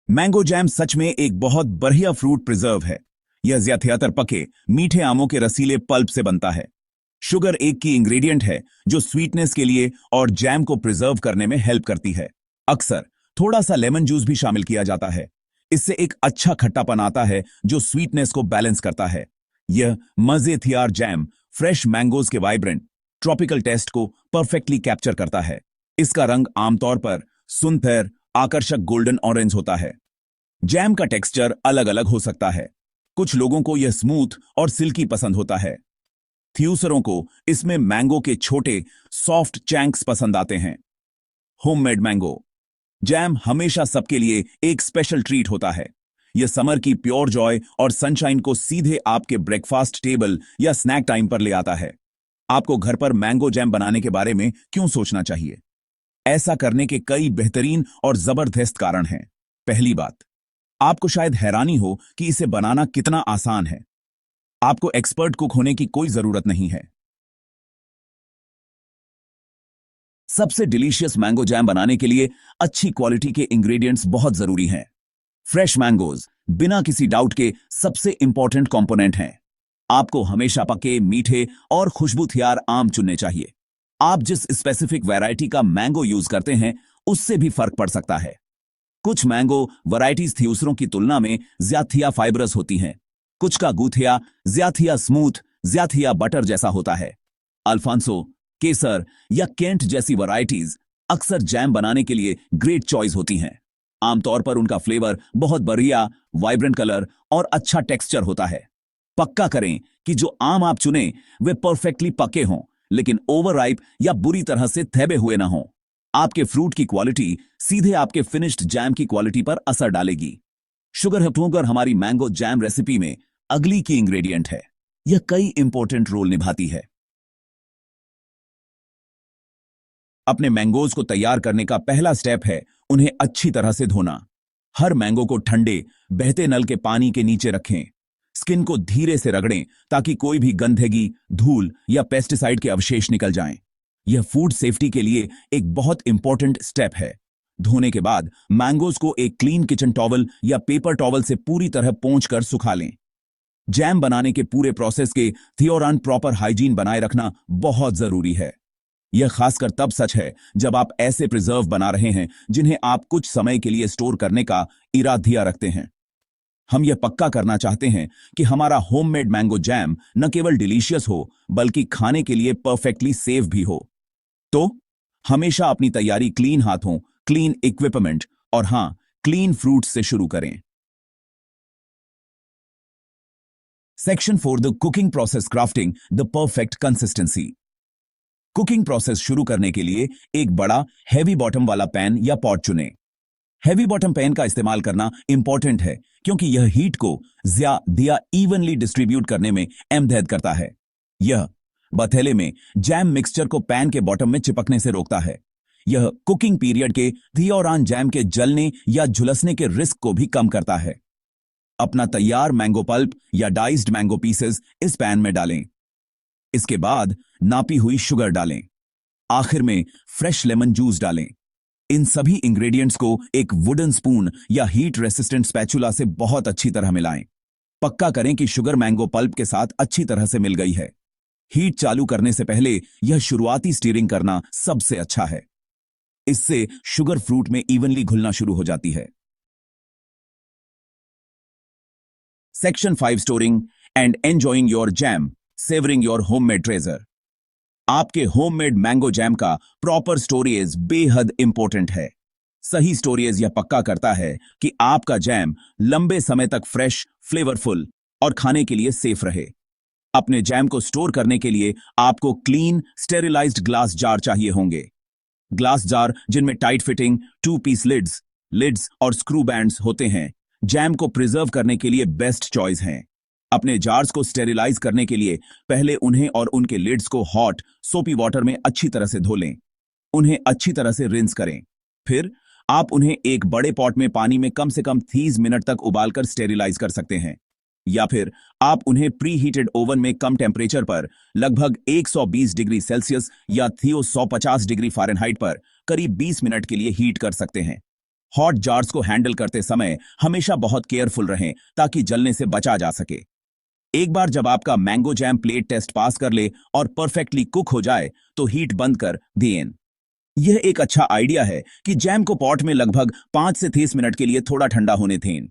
Mango jam सच में एक बहुत बढ़िया फ्रूट प्रिजर्व है। यह ज्यादातर पके मीठे आमों के रसीले पल्प से बनता है। शुगर एक की इंग्रेडिएंट है जो स्वीटनेस के लिए और जैम को प्रिजर्व करने में हेल्प करती है। अक्सर थोड़ा सा लेमन जूस भी शामिल किया जाता है। इससे एक अच्छा खट्टापन आता है जो स्वीटनेस को बैलेंस करता है। यह मजेदार जैम फ्रेश मैंगोज के वाइब्रेंट ट्रॉपिकल टेस्ट को परफेक्टली कैप्चर करता है। इसका रंग आमतौर पर सुनहर आकर्षक गोल्डन ऑरेंज होता है। जैम का टेक्सचर अलग अलग हो सकता है। कुछ लोगों को यह स्मूथ और सिल्की पसंद होता है। थ्यूसरों को इसमें मैंगो के छोटे सॉफ्ट चैंक्स पसंद आते हैं। होममेड मैंगो जैम हमेशा सबके लिए एक स्पेशल ट्रीट होता है। यह समर की प्योर जॉय और सनशाइन को सीधे आपके ब्रेकफास्ट टेबल या स्नैक टाइम पर ले आता है। आपको घर पर मैंगो जैम बनाने के बारे में क्यों सोचना चाहिए? ऐसा करने के कई बेहतरीन और जबरदस्त कारण हैं। पहली बात, आपको शायद हैरानी हो कि इसे बनाना कितना आसान है। आपको एक्सपर्ट कुक होने की कोई जरूरत नहीं है। सबसे डिलीशियस मैंगो जैम बनाने के लिए अच्छी क्वालिटी के इंग्रेडिएंट्स बहुत जरूरी हैं। फ्रेश मैंगोज बिना किसी डाउट के सबसे इंपॉर्टेंट कंपोनेंट हैं। आपको हमेशा पके मीठे और खुशबूदार आम चुनने चाहिए। आप जिस स्पेसिफिक वैरायटी का मैंगो यूज करते हैं उससे भी फर्क पड़ सकता है। कुछ मैंगो वैरायटीज दूसरों की तुलना में ज्यादा फाइबरस होती हैं। कुछ का गूथिया ज्यादा स्मूथ ज्यादा बटर जैसा होता है। अल्फांसो, केसर या केंट जैसी वैरायटीज अक्सर जैम बनाने के लिए ग्रेट चॉइस होती हैं। आमतौर पर उनका फ्लेवर बहुत बढ़िया, वाइब्रेंट कलर और अच्छा टेक्सचर होता है। पक्का करें कि जो आम आप चुनें वे परफेक्टली पके हों, लेकिन ओवर राइप या बुरी तरह से थैबे हुए ना हों। आपके फ्रूट की क्वालिटी सीधे आपके फिनिश्ड जैम की क्वालिटी पर असर डालेगी। शुगर हमारी मैंगो जैम रेसिपी में अगली की इंग्रेडिएंट है। यह कई इंपॉर्टेंट रोल निभाती है। अपने मैंगोज को तैयार करने का पहला स्टेप है उन्हें अच्छी तरह से धोना। हर मैंगो को ठंडे बहते नल के पानी के नीचे रखें। स्किन को धीरे से रगड़ें ताकि कोई भी गंदगी, धूल या पेस्टिसाइड के अवशेष निकल जाएं। यह फूड सेफ्टी के लिए एक बहुत इंपॉर्टेंट स्टेप है। धोने के बाद मैंगोज को एक क्लीन किचन टॉवल या पेपर टॉवल से पूरी तरह पोंछकर सुखा लें। जैम बनाने के पूरे प्रोसेस के दौरान प्रॉपर हाइजीन बनाए रखना बहुत जरूरी है। यह खासकर तब सच है जब आप ऐसे प्रिजर्व बना रहे हैं जिन्हें आप कुछ समय के लिए स्टोर करने का इरादा रखते हैं। हम यह पक्का करना चाहते हैं कि हमारा होममेड मैंगो जैम न केवल डिलीशियस हो बल्कि खाने के लिए परफेक्टली सेफ भी हो। तो हमेशा अपनी तैयारी क्लीन हाथों, क्लीन इक्विपमेंट और हां, क्लीन फ्रूट्स से शुरू करें। Section 4 the cooking process crafting the perfect consistency. Cooking process शुरू करने के लिए एक बड़ा हैवी बॉटम वाला पैन या पॉट चुनें। हैवी बॉटम पैन का इस्तेमाल करना इंपॉर्टेंट है क्योंकि यह हीट को ज्यादा इवनली डिस्ट्रीब्यूट करने में मदद करता है। यह बथेले में जैम मिक्सचर को पैन के बॉटम में चिपकने से रोकता है। यह कुकिंग पीरियड के दौरान जैम के जलने या झुलसने के रिस्क को भी कम करता है। अपना तैयार मैंगो पल्प या डाइस्ड मैंगो पीसेस इस पैन में डालें। इसके बाद नापी हुई शुगर डालें। आखिर में फ्रेश लेमन जूस डालें। इन सभी इंग्रेडिएंट्स को एक वुडन स्पून या हीट रेसिस्टेंट स्पैचुला से बहुत अच्छी तरह मिलाएं। पक्का करें कि शुगर मैंगो पल्प के साथ अच्छी तरह से मिल गई है। हीट चालू करने से पहले यह शुरुआती स्टीयरिंग करना सबसे अच्छा है। इससे शुगर फ्रूट में इवनली घुलना शुरू हो जाती है। Section 5 storing and enjoying your jam, savouring your homemade treasure. आपके होममेड मैंगो जैम का प्रॉपर स्टोरेज बेहद इंपॉर्टेंट है। सही स्टोरेज यह पक्का करता है कि आपका जैम लंबे समय तक फ्रेश, फ्लेवरफुल और खाने के लिए सेफ रहे। अपने जैम को स्टोर करने के लिए आपको क्लीन, स्टेरिलाइज्ड ग्लास जार चाहिए होंगे। ग्लास जार जिनमें टाइट फिटिंग 2-पीस लिड्स और स्क्रू बैंड्स होते हैं, जैम को प्रिजर्व करने के लिए बेस्ट चॉइस हैं। अपने जार्स को स्टेरिलाइज करने के लिए पहले उन्हें और उनके लिड्स को हॉट, सोपी वाटर में अच्छी तरह से धो लें। उन्हें अच्छी तरह से रिंस करें। फिर आप उन्हें एक बड़े पॉट में पानी में कम से कम 30 मिनट तक उबालकर स्टेरिलाइज कर सकते हैं, या फिर आप उन्हें प्री हीटेड ओवन में कम टेम्परेचर पर लगभग 120 डिग्री सेल्सियस या 150 डिग्री फ़ारेनहाइट पर करीब 20 मिनट के लिए हीट कर सकते हैं। हॉट जार्स को हैंडल करते समय हमेशा बहुत केयरफुल रहें ताकि जलने से बचा जा सके। एक बार जब आपका mango jam plate test pass कर ले और परफेक्टली कुक हो जाए तो हीट बंद कर दें। यह एक अच्छा आइडिया है कि जैम को पॉट में लगभग 5 से 30 मिनट के लिए थोड़ा ठंडा होने दें।